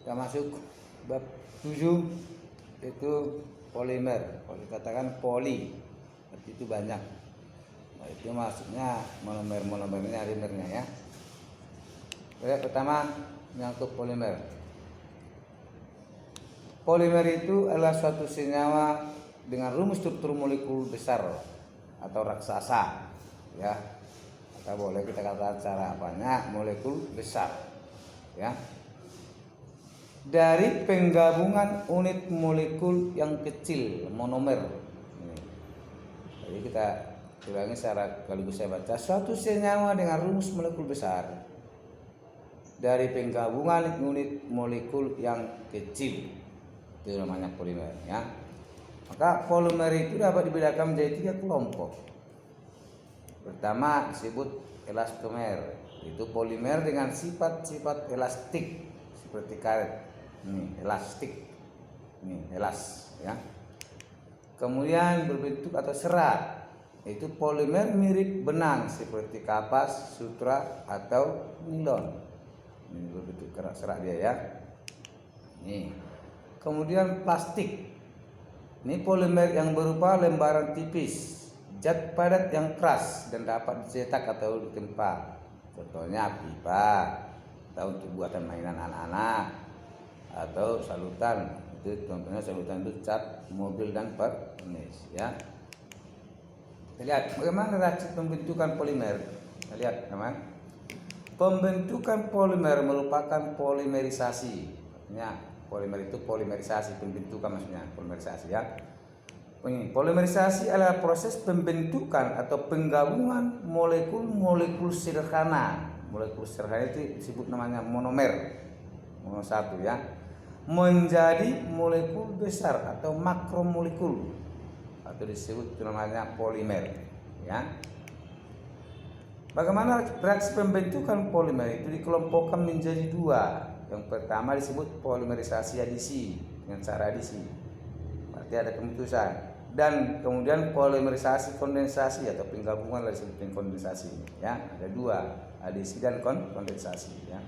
Kita masuk bab 7, itu polimer. Kalau dikatakan poli, berarti itu banyak. Nah, itu maksudnya monomernya, dimernya ya. Lihat pertama menyangkut polimer. Polimer itu adalah suatu senyawa dengan rumus struktur molekul besar atau raksasa, ya. Atau boleh kita katakan secara apanya, molekul besar, ya. Dari penggabungan unit molekul yang kecil, monomer. Jadi kita ulangi secara sekaligus saya baca. Suatu senyawa dengan rumus molekul besar dari penggabungan unit molekul yang kecil, itu namanya polimer, ya. Maka polimer itu dapat dibedakan menjadi 3 kelompok. Pertama disebut elastomer, itu polimer dengan sifat-sifat elastik seperti karet. Ini elastik, ini elas, ya. Kemudian berbentuk atau serat, itu polimer mirip benang seperti kapas, sutra atau nilon. Ini berbentuk serat dia, ya. Ini. Kemudian plastik, ini polimer yang berupa lembaran tipis, zat padat yang keras dan dapat dicetak atau ditempa. Contohnya pipa, atau untuk buatan mainan anak-anak, atau salutan. Itu contohnya salutan itu cat mobil dan furnace, ya. Kita lihat bagaimana racik pembentukan polimer. Kita lihat teman. Pembentukan polimer merupakan polimerisasi. Maksudnya polimer itu polimerisasi, pembentukan maksudnya polimerisasi, ya. Polimerisasi adalah proses pembentukan atau penggabungan molekul-molekul sederhana. Molekul sederhana itu disebut namanya monomer. Nomor 1, ya. Menjadi molekul besar atau makromolekul, atau disebut namanya polimer, ya. Bagaimana reaksi pembentukan polimer itu dikelompokkan menjadi 2. Yang pertama disebut polimerisasi adisi dengan cara adisi, berarti ada pemutusan, dan kemudian polimerisasi kondensasi atau penggabungan dari disebut kondensasi, ya. Ada 2, adisi dan kondensasi, ya.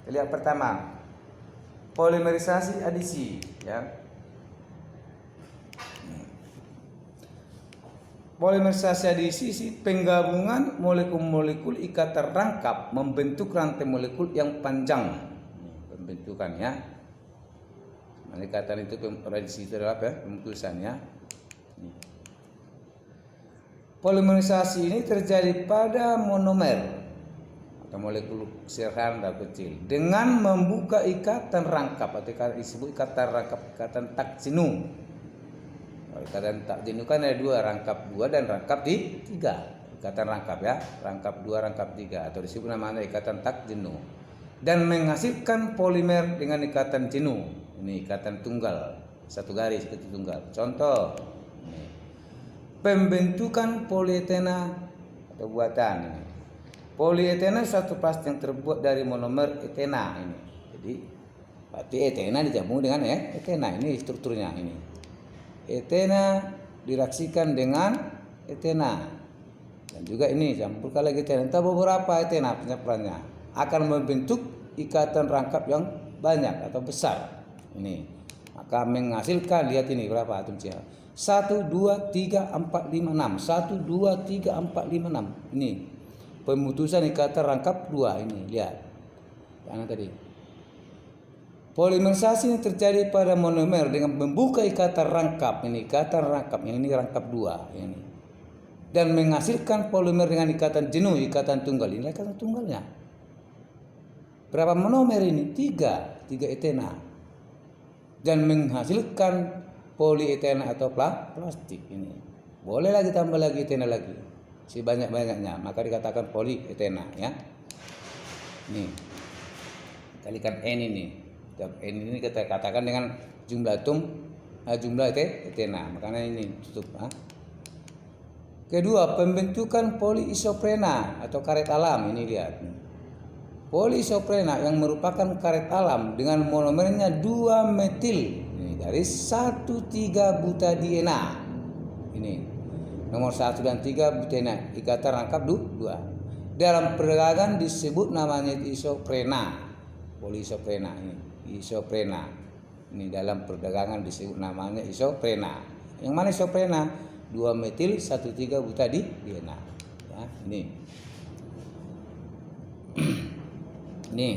Kita lihat pertama polimerisasi adisi, ya. Polimerisasi adisi penggabungan molekul-molekul ikatan rangkap membentuk rantai molekul yang panjang. Pembentukan, ya. Ikatan itu adisi itu adalah pemutusannya. Polimerisasi ini terjadi pada monomer atau molekul sederhana kecil dengan membuka ikatan rangkap atau disebut ikatan rangkap, ikatan tak jenuh. Ikatan tak jenuh kan ada 2, rangkap 2 dan rangkap 3. Ikatan rangkap, ya, rangkap 2, rangkap 3, atau disebut namanya ikatan tak jenuh, dan menghasilkan polimer dengan ikatan jenuh. Ini ikatan tunggal, satu garis itu tunggal. Contoh, ini. Pembentukan polietena atau buatan ini. Polietena suatu plastik yang terbuat dari monomer etena ini. Jadi berarti etena digabung dengan etena, ini strukturnya ini. Etena direaksikan dengan etena. Dan juga ini campurkan lagi etena. Entah beberapa etena penyampurannya akan membentuk ikatan rangkap yang banyak atau besar. Ini. Maka menghasilkan, lihat ini berapa atom CH. 1 2 3 4 5 6. 1 2 3 4 5 6. Ini. Pemutusan ikatan rangkap 2 ini, lihat. Yang tadi. Polimerisasi ini terjadi pada monomer dengan membuka ikatan rangkap ini, ikatan rangkap yang ini rangkap 2 ini. Dan menghasilkan polimer dengan ikatan jenuh, ikatan tunggal. Ini ikatan tunggalnya. Berapa monomer ini? 3 etena. Dan menghasilkan polietena atau plastik ini. Boleh lagi tambah lagi etena lagi. Sebanyak-banyaknya, maka dikatakan polietena, ya. Nih, kalikan N ini. N ini kita katakan dengan jumlah atom, jumlah etena, makanya ini tutup. Kedua, pembentukan poliisoprena atau karet alam. Ini lihat, poliisoprena yang merupakan karet alam dengan monomernya 2 metil ini, dari 1,3 butadiena. Ini nomor 1 dan 3 butadiena, ikatan rangkap 2. Dalam perdagangan disebut namanya isoprena. poliisoprena ini, isoprena. Ini dalam perdagangan disebut namanya isoprena. Yang mana isoprena? 2-metil 1,3 butadiena. Ya, ini. Ini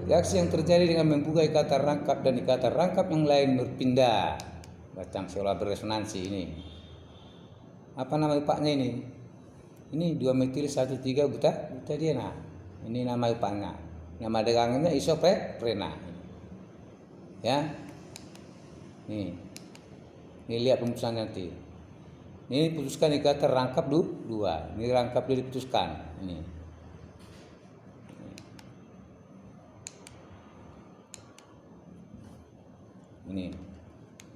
reaksi yang terjadi dengan membuka ikatan rangkap dan ikatan rangkap yang lain berpindah macam seolah beresonansi ini. Apa nama ipaknya ini? Ini 2-metil 1,3 butadiena. Ini nama ipaknya. Nama dagangannya isoprena. Ya. Ini lihat pemutusan nanti. Ini putuskan ikatan rangkap 2. Ini rangkap dia diputuskan. Ini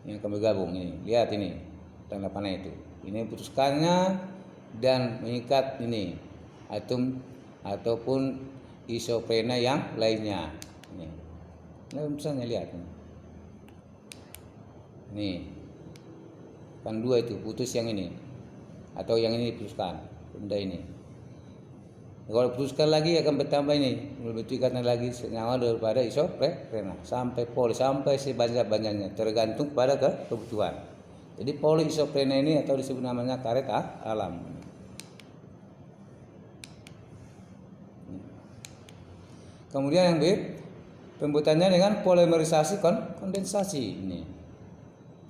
yang akan bergabung ini. Lihat ini tanda panah itu. Ini putuskannya dan mengikat ini atom ataupun isoprena yang lainnya. Ini. Nah, misalnya lihat ini. Nih. Kan 2 itu putus yang ini. Atau yang ini diputuskan. Benda ini. Kalau putuskan lagi akan bertambah ini, lebih ikatan lagi senyawa daripada isoprena sampai poli sampai sebanyak-banyaknya tergantung pada kebutuhan. Jadi poliisoprena ini atau disebut namanya karet alam. Kemudian yang B, pembuatannya dengan polimerisasi kondensasi ini.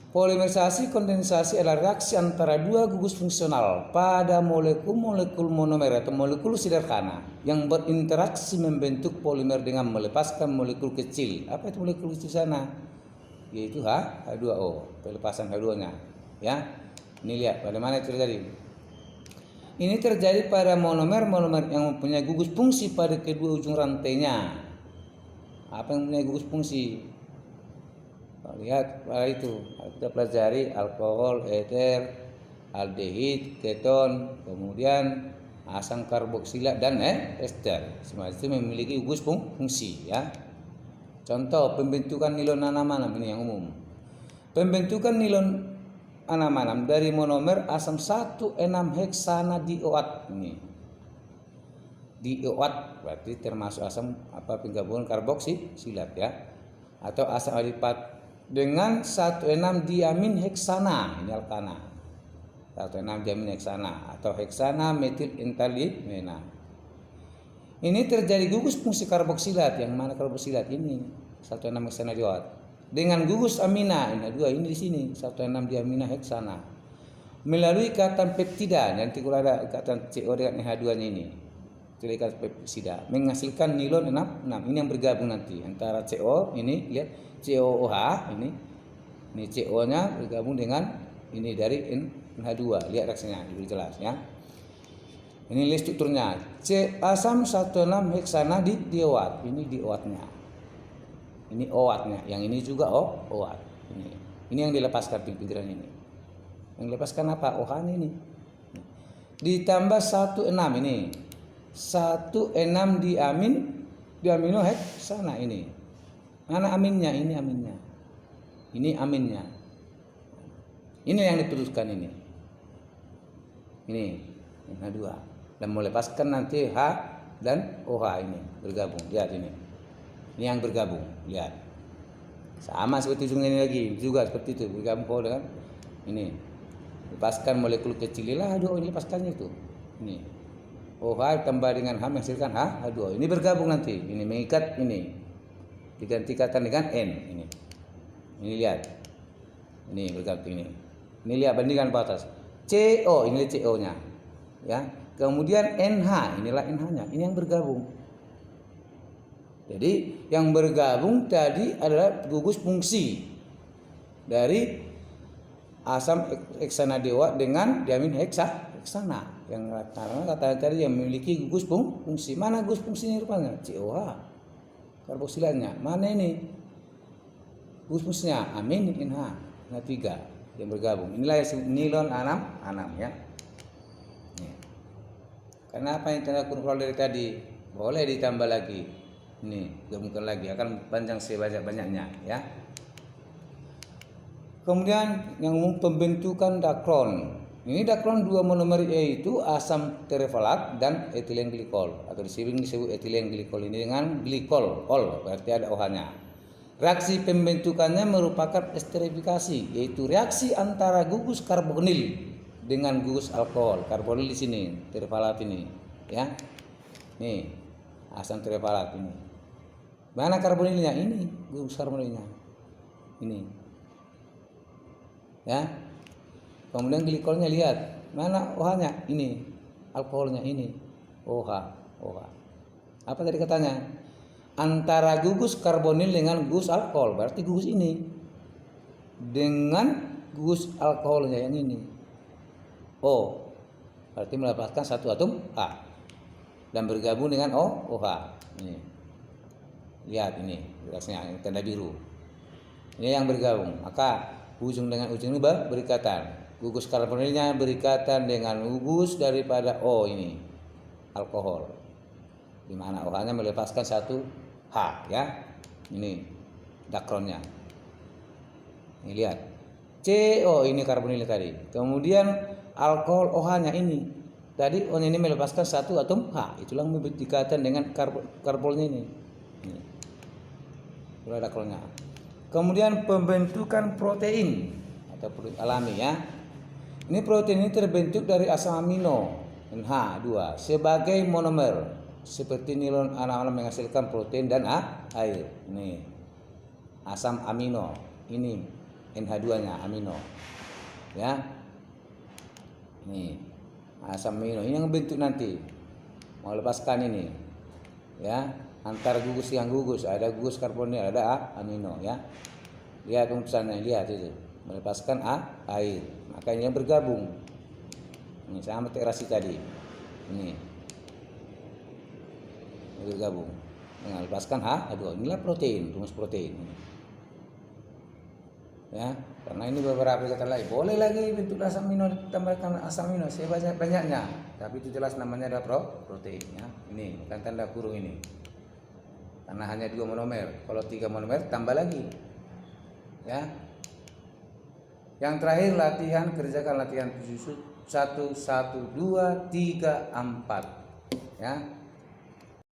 Polimerisasi kondensasi adalah reaksi antara 2 gugus fungsional pada molekul-molekul monomer atau molekul sederhana yang berinteraksi membentuk polimer dengan melepaskan molekul kecil. Apa itu molekul kecil sana? Yaitu H2O, pelepasan H2-nya. Ya, ini lihat bagaimana itu terjadi. Ini terjadi pada monomer-monomer yang mempunyai gugus fungsi pada kedua ujung rantainya. Apa yang mempunyai gugus fungsi? Lihat pada itu kita pelajari alkohol, ester, aldehid, keton, kemudian asam karboksilat dan ester. Semua itu memiliki gugus fungsi ya. Contoh pembentukan nilon anam-anam ini yang umum. Pembentukan nilon anam-anam dari monomer asam 1,6-heksana dioat ini. Dioat berarti termasuk asam penggabungan karboksilat ya. Atau asam alipat dengan 1,6-diamin heksana, ini alkana. 1,6-diamin heksana atau heksana metil entalimena. Ini terjadi gugus fungsi karboksilat, yang mana karboksilat ini 1,6 heksana dioat dengan gugus amina, ini 2 ini di sini 1,6-diamina heksana melalui ikatan peptida. Nanti kalau ada ikatan CO dengan NH2-nya ini, itu ikatan peptida menghasilkan nilon 6. Ini yang bergabung nanti antara CO ini lihat COOH ini CO-nya bergabung dengan ini dari NH2. Lihat reaksinya lebih jelas ya. Ini lihat strukturnya. Asam 1,6 heksana dioat. Ini dioatnya. Ini OAT-nya. Yang ini juga OAT. Ini yang dilepaskan pinggiran ini. Yang dilepaskan apa? OH ini. Ditambah 1,6 ini. 1,6-diamino heksana ini. Mana aminnya? Ini aminnya. Ini aminnya. Ini yang diputuskan ini. Ini H2. Dan melepaskan nanti H dan OH ini bergabung. Lihat ini. Ini yang bergabung. Lihat. Sama seperti ujung ini lagi. Juga seperti itu. Bergabung dengan ini. Lepaskan molekul kecil lah H2O ini lepaskannya itu. Ini. OH tambah dengan H menghasilkan H2O. Ini bergabung nanti. Ini mengikat ini. Diganti ikatan dengan N ini. Ini lihat. Ini berganti ini. Ini lihat bandingkan ke atas. CO, ini CO-nya. Ya. Kemudian NH, inilah NH-nya. Ini yang bergabung. Jadi yang bergabung tadi adalah gugus fungsi dari asam heksana dioat dengan diamin heksana. Yang kata tadi yang memiliki gugus fungsi. Mana gugus fungsinya rupanya? COH. Karboksilatnya mana ini? Gugus fungsinya amin NH, NH3 yang bergabung. Inilah nilon anam ya. Karena apa yang telah kurang dari tadi boleh ditambah lagi. Ini gabungkan lagi akan panjang sebanyak-banyaknya ya. Kemudian yang umum pembentukan dakron. Ini dakron dua monomer yaitu asam terefalat dan etilen glikol atau disebut etilen glikol ini dengan glikol, berarti ada OH-nya. Reaksi pembentukannya merupakan esterifikasi, yaitu reaksi antara gugus karbonil dengan gugus alkohol. Karbonil di sini, terefalat ini, ya. Nih, asam terefalat ini. Mana karbonilnya? Ini, gugus karbonilnya. Ini. Ya. Kemudian glikolnya lihat, mana OH-nya? Ini. Alkoholnya ini. OH. Apa tadi katanya? Antara gugus karbonil dengan gugus alkohol, berarti gugus ini dengan gugus alkoholnya yang ini. O. Berarti melepaskan satu atom H dan bergabung dengan OH. Ini. Lihat ini, garisnya tanda biru. Ini yang bergabung. Maka ujung dengan ujung ini berikatan. Gugus karbonilnya berikatan dengan gugus daripada O ini, alkohol. Di mana OH-nya melepaskan satu H, ya. Ini dakronnya. Ini lihat. CO ini karbonil tadi. Kemudian alkohol OH-nya ini. Tadi O ini melepaskan satu atom H. Itulah berikatan dengan karbonnya ini. Ini. Itulah dakronnya. Kemudian pembentukan protein atau protein alami, ya. Ini protein ini terbentuk dari asam amino NH2 sebagai monomer seperti nilon alam menghasilkan protein dan air. Ini asam amino, ini NH2-nya amino, ya. Ini asam amino ini yang bentuk nanti mau lepaskan ini, ya. Antar gugus yang gugus, ada gugus karbonil, ada amino, ya. Lihat urusannya, lihat itu melepaskan air. Makanya yang bergabung. Ini sama terasi tadi. Ini bergabung dengan lepaskan H2. Inilah protein, rumus protein. Ya, karena ini beberapa kata lain. Boleh lagi bentuk asam amino ditambahkan asam amino sebanyak-banyaknya. Tapi itu jelas namanya ada protein, ya. Ini bukan tanda kurung ini. Karena hanya 2 monomer. Kalau 3 monomer tambah lagi. Ya. Yang terakhir latihan, kerjakan latihan 1, 1, 2, 3, 4. Ya.